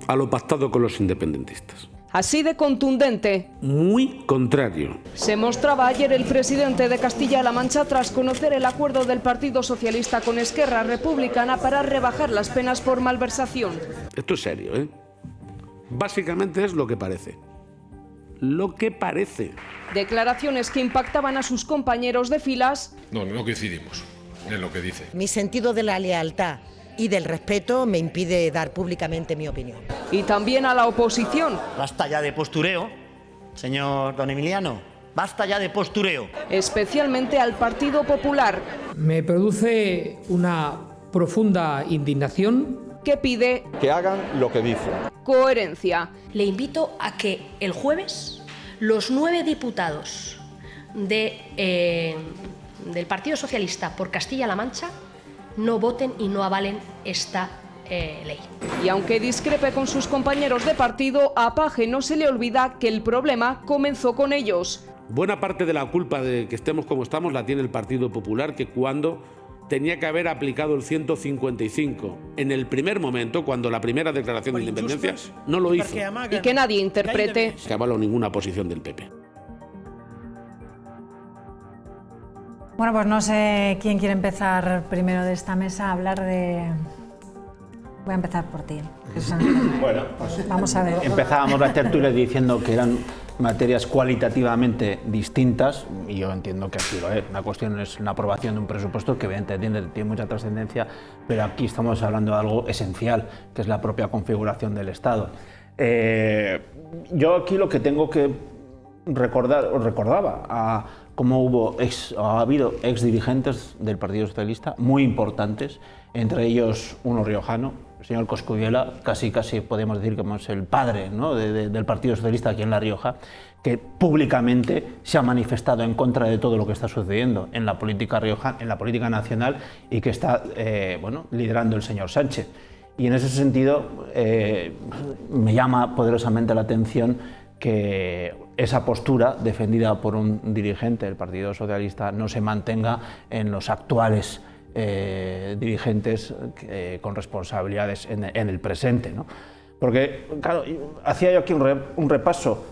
a lo pactado con los independentistas. Así de contundente. Muy contrario. Se mostraba ayer el presidente de Castilla-La Mancha tras conocer el acuerdo del Partido Socialista con Esquerra Republicana para rebajar las penas por malversación. Esto es serio, ¿eh? Básicamente es lo que parece. Lo que parece. Declaraciones que impactaban a sus compañeros de filas. No coincidimos en lo que dice. Mi sentido de la lealtad y del respeto me impide dar públicamente mi opinión. Y también a la oposición. Basta ya de postureo, señor don Emiliano. Basta ya de postureo. Especialmente al Partido Popular. Me produce una profunda indignación. Que pide que hagan lo que dicen. Coherencia. Le invito a que el jueves los 9 diputados del Partido Socialista por Castilla-La Mancha no voten y no avalen esta ley. Y aunque discrepe con sus compañeros de partido, a Paje no se le olvida que el problema comenzó con ellos. Buena parte de la culpa de que estemos como estamos la tiene el Partido Popular, que cuando tenía que haber aplicado el 155 en el primer momento, cuando la primera declaración de independencia, no lo hizo. Y que nadie interprete que avaló ninguna posición del PP. Bueno, pues no sé quién quiere empezar primero de esta mesa a hablar de... Voy a empezar por ti. Bueno, pues vamos a ver. Empezábamos la tertulia diciendo que eran materias cualitativamente distintas, y yo entiendo que así lo es. Una cuestión es la aprobación de un presupuesto que evidentemente tiene mucha trascendencia, pero aquí estamos hablando de algo esencial, que es la propia configuración del Estado. Yo aquí lo que tengo que recordar, os recordaba a cómo ha habido ex dirigentes del Partido Socialista muy importantes, entre ellos uno riojano, el señor Coscubiela, casi podemos decir que es el padre, ¿no?, del Partido Socialista aquí en La Rioja, que públicamente se ha manifestado en contra de todo lo que está sucediendo en la política riojana, en la política nacional, y que está liderando el señor Sánchez. Y en ese sentido me llama poderosamente la atención que esa postura defendida por un dirigente del Partido Socialista no se mantenga en los actuales dirigentes con responsabilidades en el presente, ¿no? Porque, claro, hacía yo aquí un repaso.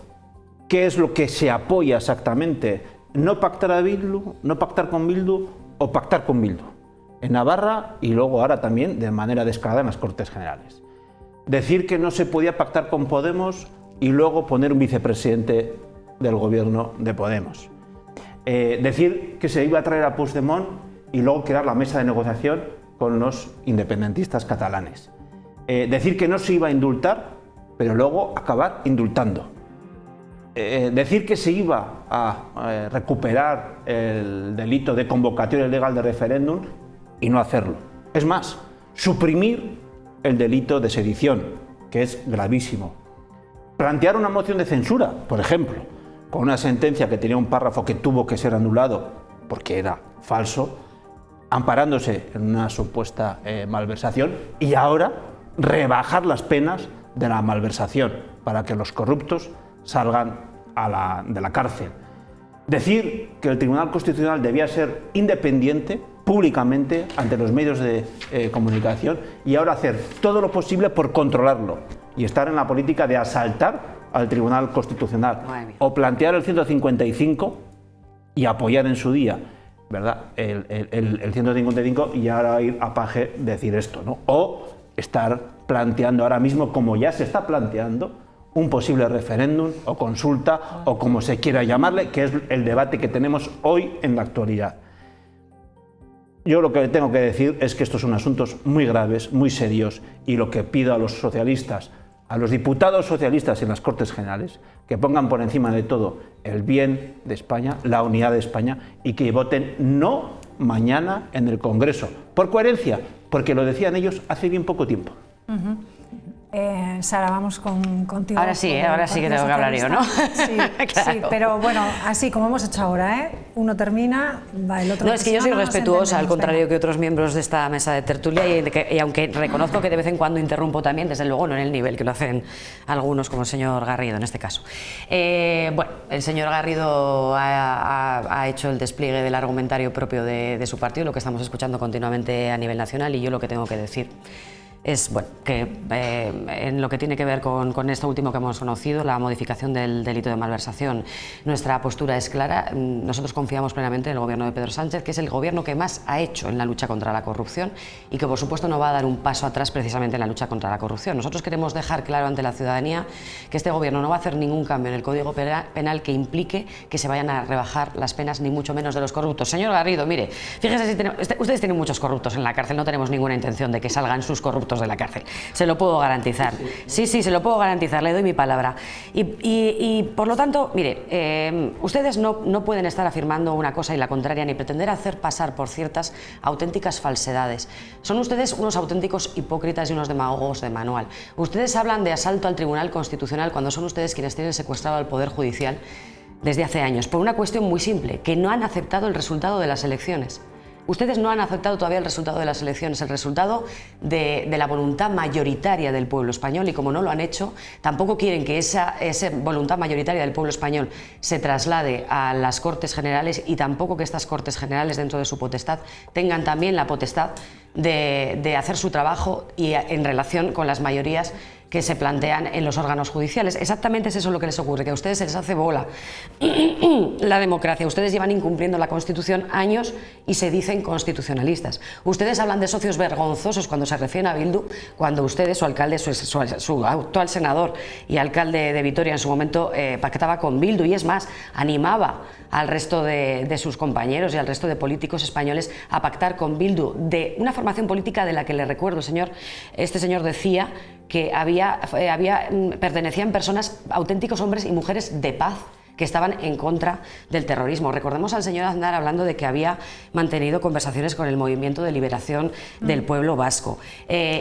¿Qué es lo que se apoya exactamente? No pactar a Bildu, no pactar con Bildu o pactar con Bildu. En Navarra y luego ahora también de manera descarada en las Cortes Generales. Decir que no se podía pactar con Podemos y luego poner un vicepresidente del gobierno de Podemos. Decir que se iba a traer a Puigdemont y luego crear la mesa de negociación con los independentistas catalanes. Decir que no se iba a indultar, pero luego acabar indultando. Decir que se iba a recuperar el delito de convocatoria ilegal de referéndum y no hacerlo. Es más, suprimir el delito de sedición, que es gravísimo. Plantear una moción de censura, por ejemplo, con una sentencia que tenía un párrafo que tuvo que ser anulado porque era falso, amparándose en una supuesta malversación, y ahora rebajar las penas de la malversación para que los corruptos salgan de la cárcel. Decir que el Tribunal Constitucional debía ser independiente públicamente ante los medios de comunicación, y ahora hacer todo lo posible por controlarlo y estar en la política de asaltar al Tribunal Constitucional, o plantear el 155 y apoyar en su día, ¿verdad?, el 155, y ahora ir a Paje decir esto, ¿no? O estar planteando ahora mismo, como ya se está planteando, un posible referéndum o consulta, o como se quiera llamarle, que es el debate que tenemos hoy en la actualidad. Yo lo que tengo que decir es que estos son asuntos muy graves, muy serios, y lo que pido a los socialistas, a los diputados socialistas en las Cortes Generales, que pongan por encima de todo el bien de España, la unidad de España, y que voten no mañana en el Congreso, por coherencia, porque lo decían ellos hace bien poco tiempo. Sara, vamos contigo. Ahora sí que tengo que hablar yo, ¿no? Sí, claro. Sí, pero bueno, así como hemos hecho ahora, ¿eh? Uno termina, va el otro. No, es que yo soy respetuosa, al contrario que otros miembros de esta mesa de tertulia, y aunque reconozco que de vez en cuando interrumpo también, desde luego no en el nivel que lo hacen algunos, como el señor Garrido en este caso. Bueno, el señor Garrido ha hecho el despliegue del argumentario propio de su partido, lo que estamos escuchando continuamente a nivel nacional, y yo lo que tengo que decir es bueno, que en lo que tiene que ver con esto último que hemos conocido, la modificación del delito de malversación, nuestra postura es clara. Nosotros confiamos plenamente en el gobierno de Pedro Sánchez, que es el gobierno que más ha hecho en la lucha contra la corrupción y que por supuesto no va a dar un paso atrás precisamente en la lucha contra la corrupción. Nosotros queremos dejar claro ante la ciudadanía que este gobierno no va a hacer ningún cambio en el Código Penal que implique que se vayan a rebajar las penas, ni mucho menos de los corruptos. Señor Garrido, mire, fíjese, ustedes tienen muchos corruptos en la cárcel, no tenemos ninguna intención de que salgan sus corruptos de la cárcel, se lo puedo garantizar. Sí, se lo puedo garantizar, le doy mi palabra. Y por lo tanto, mire, ustedes no pueden estar afirmando una cosa y la contraria, ni pretender hacer pasar por ciertas auténticas falsedades. Son ustedes unos auténticos hipócritas y unos demagogos de manual. Ustedes hablan de asalto al Tribunal Constitucional cuando son ustedes quienes tienen secuestrado al Poder Judicial desde hace años, por una cuestión muy simple, que no han aceptado el resultado de las elecciones. Ustedes no han aceptado todavía el resultado de las elecciones, el resultado de la voluntad mayoritaria del pueblo español, y como no lo han hecho, tampoco quieren que esa voluntad mayoritaria del pueblo español se traslade a las Cortes Generales, y tampoco que estas Cortes Generales, dentro de su potestad, tengan también la potestad de hacer su trabajo y en relación con las mayorías que se plantean en los órganos judiciales. Exactamente es eso lo que les ocurre, que a ustedes se les hace bola la democracia. Ustedes llevan incumpliendo la Constitución años y se dicen constitucionalistas. Ustedes hablan de socios vergonzosos cuando se refieren a Bildu, cuando ustedes, su alcalde, su actual senador y alcalde de Vitoria en su momento pactaba con Bildu, y es más, animaba al resto de sus compañeros y al resto de políticos españoles a pactar con Bildu, de una formación política de la que le recuerdo, este señor decía que pertenecían personas, auténticos hombres y mujeres de paz, que estaban en contra del terrorismo. Recordemos al señor Aznar hablando de que había mantenido conversaciones con el Movimiento de Liberación del Pueblo Vasco.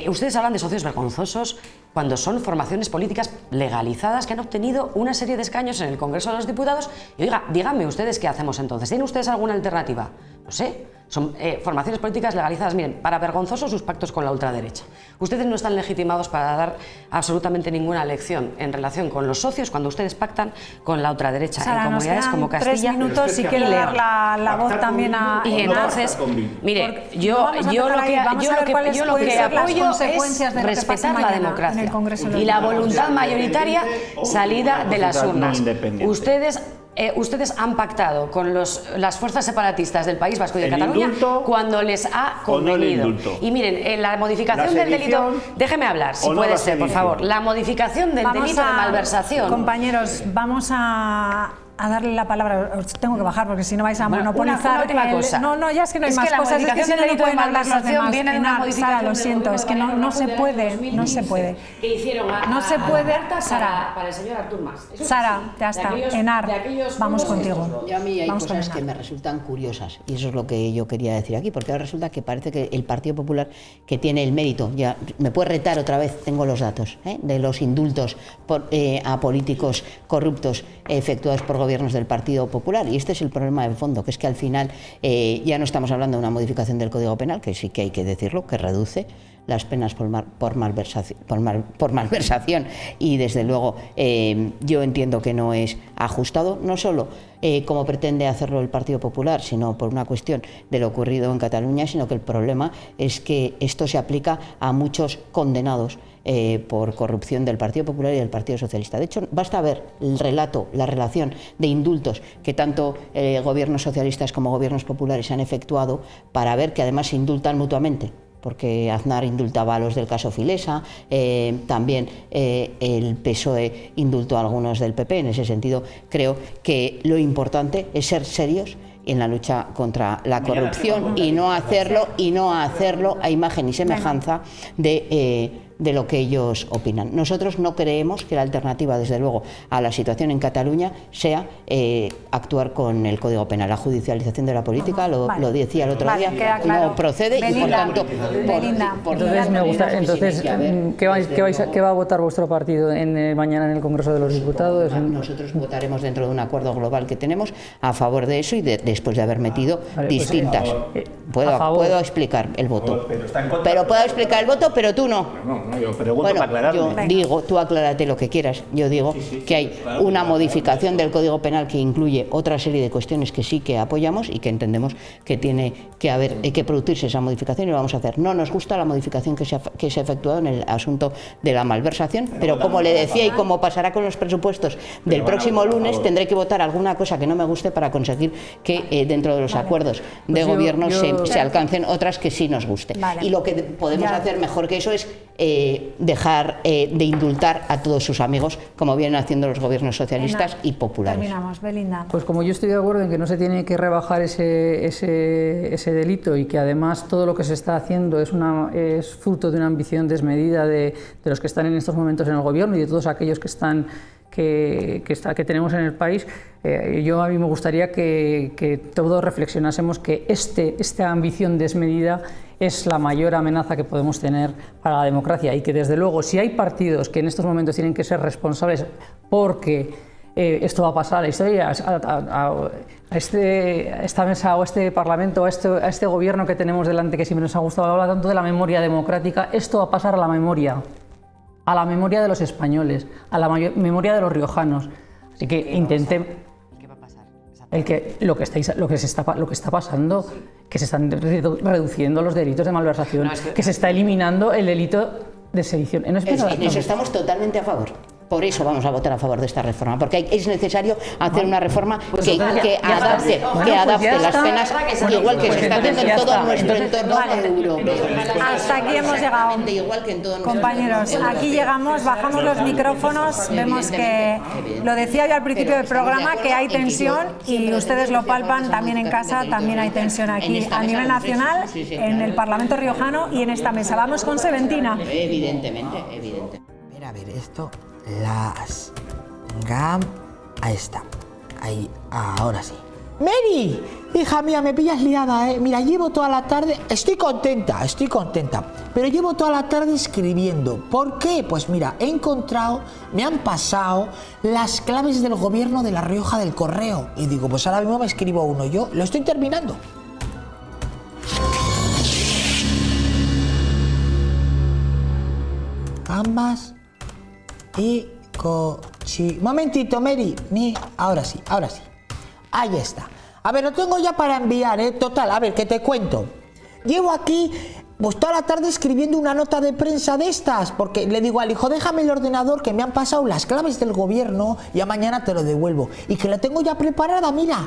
Ustedes hablan de socios vergonzosos cuando son formaciones políticas legalizadas que han obtenido una serie de escaños en el Congreso de los Diputados. Y oiga, díganme ustedes qué hacemos entonces. ¿Tienen ustedes alguna alternativa? No sé. Son formaciones políticas legalizadas. Miren, para vergonzosos sus pactos con la ultraderecha. Ustedes no están legitimados para dar absolutamente ninguna lección en relación con los socios cuando ustedes pactan con la ultraderecha, Sara, en comunidades como Castilla 3 minutos y quiero dar la voz también a... Y entonces, mire, yo lo que apoyo es respetar la democracia y la voluntad mayoritaria salida de las urnas. Ustedes han pactado con las fuerzas separatistas del País Vasco y de Cataluña cuando les ha convenido. Y miren, la modificación del delito... Déjeme hablar, si puede ser, por favor. La modificación del delito de malversación... Compañeros, vamos a darle la palabra. Os tengo que bajar porque si no vais a monopolizar. No, ya es que no hay más cosas. Es que si no pueden hablar los demás. Sara, lo siento, es que no se puede. No se puede. No se puede. Sara, para el señor Artur Mas. Sara, ya está. Enar, vamos contigo. A mí hay cosas que me resultan curiosas, y eso es lo que yo quería decir aquí, porque ahora resulta que parece que el Partido Popular, que tiene el mérito, ya me puede retar otra vez, tengo los datos, de los indultos a políticos corruptos efectuados por gobiernos del Partido Popular, y este es el problema de fondo, que es que al final ya no estamos hablando de una modificación del Código Penal, que sí que hay que decirlo, que reduce las penas por malversación, y desde luego yo entiendo que no es ajustado, no solo como pretende hacerlo el Partido Popular, sino por una cuestión de lo ocurrido en Cataluña, sino que el problema es que esto se aplica a muchos condenados por corrupción del Partido Popular y del Partido Socialista. De hecho, basta ver el relato, la relación de indultos que tanto gobiernos socialistas como gobiernos populares han efectuado, para ver que además se indultan mutuamente, porque Aznar indultaba a los del caso Filesa, también el PSOE indultó a algunos del PP. En ese sentido, creo que lo importante es ser serios en la lucha contra la corrupción y no hacerlo a imagen y semejanza de de lo que ellos opinan. Nosotros no creemos que la alternativa, desde luego, a la situación en Cataluña sea actuar con el Código Penal. La judicialización de la política, lo decía el otro día, no procede. Belinda, y por tanto... Entonces, me gusta, entonces ¿qué va a votar vuestro partido mañana en el Congreso de los Diputados? Nosotros votaremos dentro de un acuerdo global que tenemos a favor de eso y después de haber metido distintas. Puedo explicar el voto. Pero puedo explicar el voto, pero tú no. Yo pregunto para aclararme. Yo digo, tú aclárate lo que quieras. Yo digo que hay una modificación del Código Penal que incluye otra serie de cuestiones que sí que apoyamos y que entendemos que tiene que producirse esa modificación y lo vamos a hacer. No nos gusta la modificación que se ha efectuado en el asunto de la malversación, pero como le decía y como pasará con los presupuestos del próximo lunes, tendré que votar alguna cosa que no me guste para conseguir que dentro de los acuerdos de gobierno se alcancen otras que sí nos gusten. Y lo que podemos hacer mejor que eso es dejar de indultar a todos sus amigos, como vienen haciendo los gobiernos socialistas y populares. Terminamos, Belinda. Pues como yo estoy de acuerdo en que no se tiene que rebajar ese delito y que además todo lo que se está haciendo es fruto de una ambición desmedida de los que están en estos momentos en el gobierno y de todos aquellos que tenemos en el país, a mí me gustaría que todos reflexionásemos que esta ambición desmedida es la mayor amenaza que podemos tener para la democracia y que desde luego si hay partidos que en estos momentos tienen que ser responsables porque esto va a pasar a la historia, a esta mesa o a este Parlamento, a este gobierno que tenemos delante, que siempre nos ha gustado hablar tanto de la memoria democrática, esto va a pasar a la memoria de los españoles, a la memoria de los riojanos. Así que intentemos... Lo que está pasando, que se están reduciendo los delitos de malversación, que se está eliminando el delito de sedición. En eso estamos totalmente a favor. Por eso vamos a votar a favor de esta reforma, porque es necesario hacer una reforma que adapte las penas, igual que se está haciendo en todo nuestro entorno europeo. Hasta aquí hemos llegado. Compañeros, aquí llegamos, bajamos los micrófonos, vemos que, lo decía yo al principio del programa, que hay tensión y ustedes lo palpan también en casa, también hay tensión aquí a nivel nacional, en el Parlamento riojano y en esta mesa. Vamos con Seventina. Evidentemente. A ver, esto... Las GAM, ahí está, ahí, ahora sí. Mary, hija mía, me pillas liada, Mira, llevo toda la tarde, estoy contenta, pero llevo toda la tarde escribiendo. ¿Por qué? Pues mira, me han pasado las claves del gobierno de La Rioja del correo. Y digo, pues ahora mismo me escribo uno, yo lo estoy terminando. Ambas... y momentito, Mary, ahora sí, ahí está. A ver, lo tengo ya para enviar, total, a ver, que te cuento. Llevo aquí pues toda la tarde escribiendo una nota de prensa de estas, porque le digo al hijo, déjame el ordenador que me han pasado las claves del gobierno y a mañana te lo devuelvo. Y que la tengo ya preparada, mira.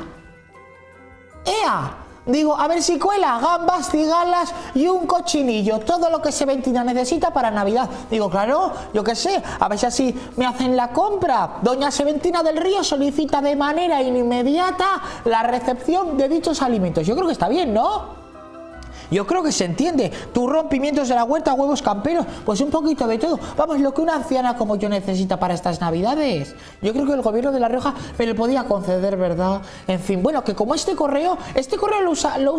¡Ea! Digo, a ver si cuela, gambas, cigalas y un cochinillo, todo lo que Seventina necesita para Navidad. Digo, claro, yo qué sé, a ver si así me hacen la compra. Doña Seventina del Río solicita de manera inmediata la recepción de dichos alimentos. Yo creo que está bien, ¿no? Yo creo que se entiende. Turrón, pimientos de la huerta, huevos camperos, pues un poquito de todo. Vamos, lo que una anciana como yo necesita para estas Navidades. Yo creo que el gobierno de La Rioja me lo podía conceder, ¿verdad? En fin, bueno, que como este correo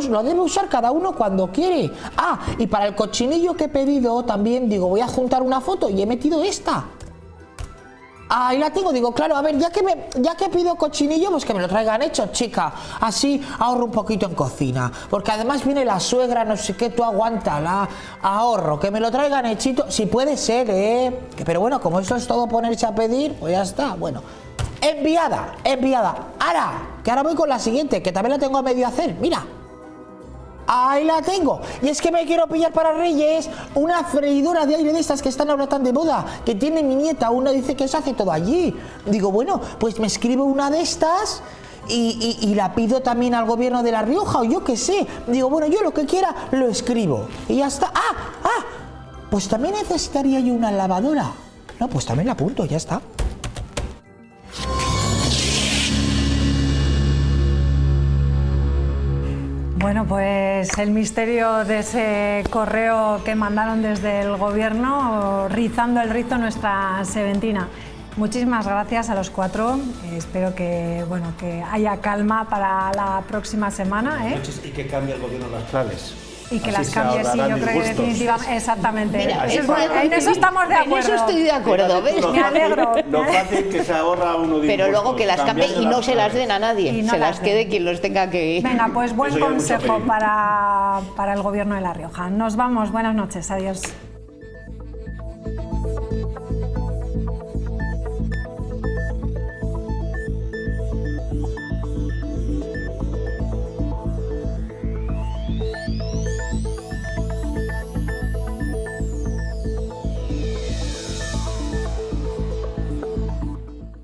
lo debe usar cada uno cuando quiere. Ah, y para el cochinillo que he pedido también, digo, voy a juntar una foto y he metido esta. Ahí la tengo, digo, claro, a ver, ya que pido cochinillo, pues que me lo traigan hecho, chica. Así ahorro un poquito en cocina. Porque además viene la suegra, no sé qué, tú aguántala. Ahorro, que me lo traigan hechito. Si puede ser, Pero bueno, como eso es todo ponerse a pedir, pues ya está. Bueno, enviada. Que ahora voy con la siguiente, que también la tengo a medio hacer. Mira. Ahí la tengo. Y es que me quiero pillar para Reyes una freidora de aire de estas que están ahora tan de moda, que tiene mi nieta. Una dice que se hace todo allí. Digo, bueno, pues me escribo una de estas y la pido también al gobierno de La Rioja o yo qué sé. Digo, bueno, yo lo que quiera lo escribo. Y ya está. Pues también necesitaría yo una lavadora. No, pues también la apunto, ya está. Bueno, pues el misterio de ese correo que mandaron desde el gobierno, rizando el rizo nuestra Seventina. Muchísimas gracias a los cuatro. Espero que, bueno, que haya calma para la próxima semana. Y que cambie el gobierno las claves. Y que así las cambie, sí, yo creo que definitivamente, exactamente. Mira, en eso estamos de acuerdo. En eso estoy de acuerdo, ¿ves? Me alegro. Lo fácil que se ahorra uno de Pero luego que las cambie y no se las den. den a nadie, no se las las quede quien los tenga que... Venga, pues buen Eso ya es mucho consejo pedir. para el gobierno de La Rioja. Nos vamos, buenas noches, adiós.